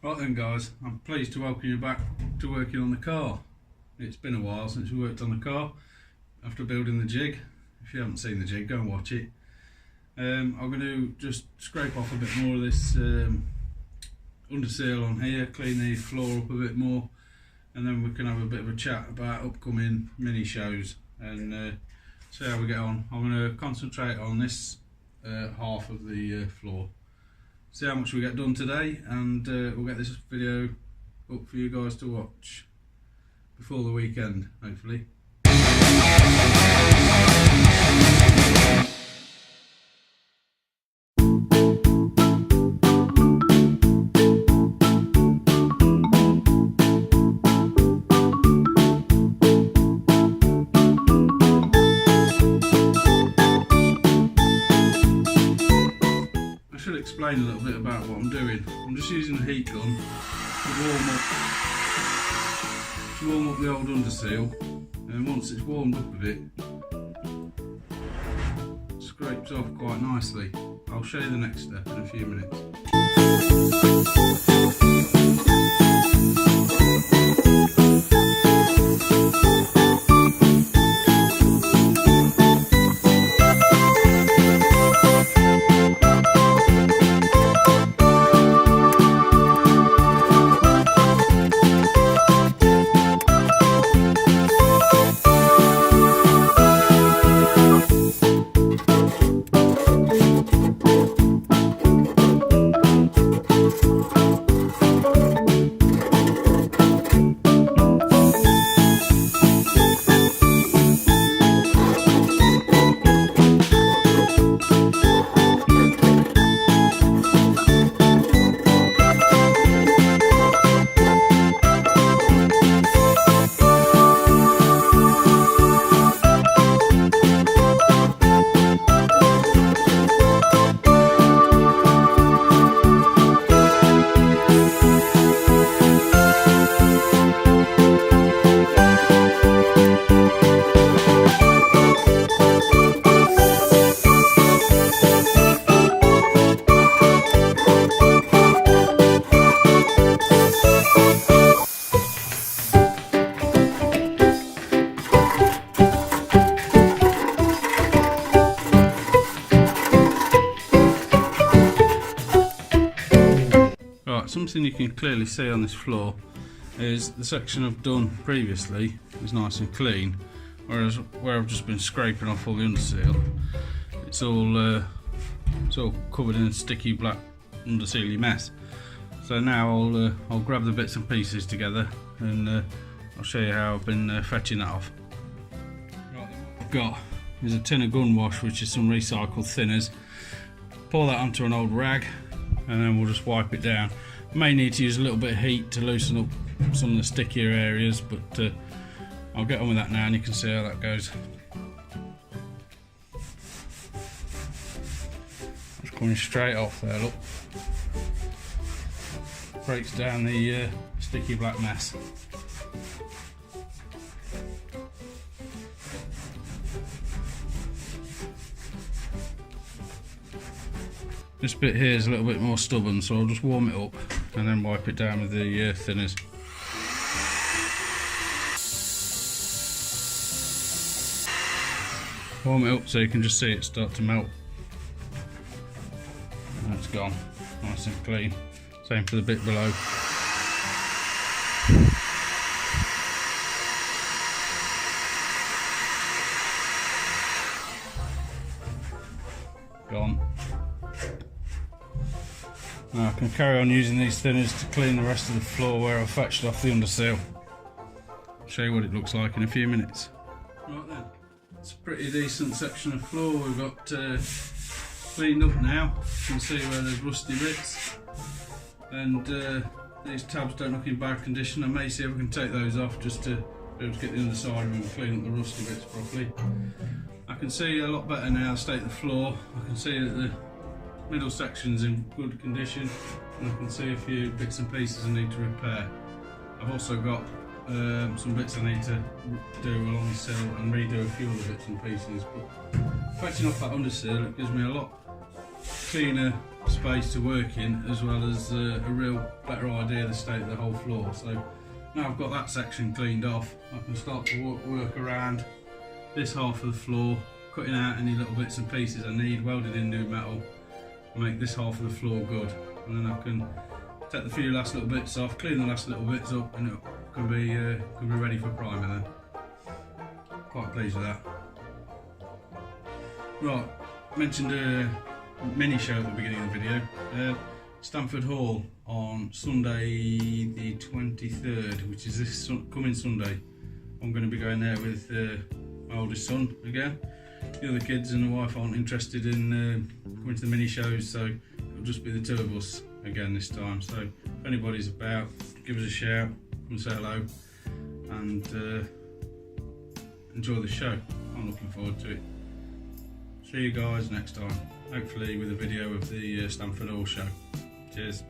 Right then guys, I'm pleased to welcome you back to working on the car. It's been a while since we worked on the car after building the jig. If you haven't seen the jig, go and watch it. I'm going to just scrape off a bit more of this underseal on here, clean the floor up a bit more, and then we can have a bit of a chat about upcoming mini shows and see how we get on. I'm going to concentrate on this half of the floor. See how much we get done today, and we'll get this video up for you guys to watch before the weekend, hopefully. Explain a little bit about what I'm doing. I'm just using the heat gun to warm up the old underseal, and once it's warmed up a bit, it scrapes off quite nicely. I'll show you the next step in a few minutes. Something you can clearly see on this floor is the section I've done previously is nice and clean, whereas where I've just been scraping off all the underseal, it's all covered in a sticky black undersealy mess. So now I'll grab the bits and pieces together and I'll show you how I've been fetching that off. Right, what I've got is a tin of gun wash, which is some recycled thinners. Pour that onto an old rag and then we'll just wipe it down. May need to use a little bit of heat to loosen up some of the stickier areas, but I'll get on with that now and you can see how that goes. It's coming straight off there, look. Breaks down the sticky black mess. This bit here is a little bit more stubborn, so I'll just warm it up and then wipe it down with the thinners. Warm it up so you can just see it start to melt. And it's gone, nice and clean. Same for the bit below. Gone. Now I can carry on using these thinners to clean the rest of the floor where I've fetched off the underseal. I'll show you what it looks like in a few minutes. Right then, it's a pretty decent section of floor we've got cleaned up now. You can see where there's rusty bits, and these tabs don't look in bad condition. I may see if we can take those off just to be able to get the underside of them and clean up the rusty bits properly. I can see a lot better now, the state of the floor. I can see that the middle section's in good condition, and I can see a few bits and pieces I need to repair. I've also got some bits I need to do along the sill and redo a few other bits and pieces, but fetching off that underseal, it gives me a lot cleaner space to work in, as well as a real better idea of the state of the whole floor. So now I've got that section cleaned off, I can start to work around this half of the floor, cutting out any little bits and pieces I need, welded in new metal, make this half of the floor good, and then I can take the few last little bits off, clean the last little bits up, and it can be ready for primer then. Quite pleased with that. Right, mentioned a mini show at the beginning of the video. Stamford Hall on Sunday the 23rd, which is this coming Sunday. I'm going to be going there with my oldest son again. The other kids and the wife aren't interested in going to the mini shows, so it'll just be the two of us again this time. So if anybody's about, give us a shout, come and say hello, and enjoy the show. I'm looking forward to it. See you guys next time, hopefully with a video of the Stamford Hall show. Cheers.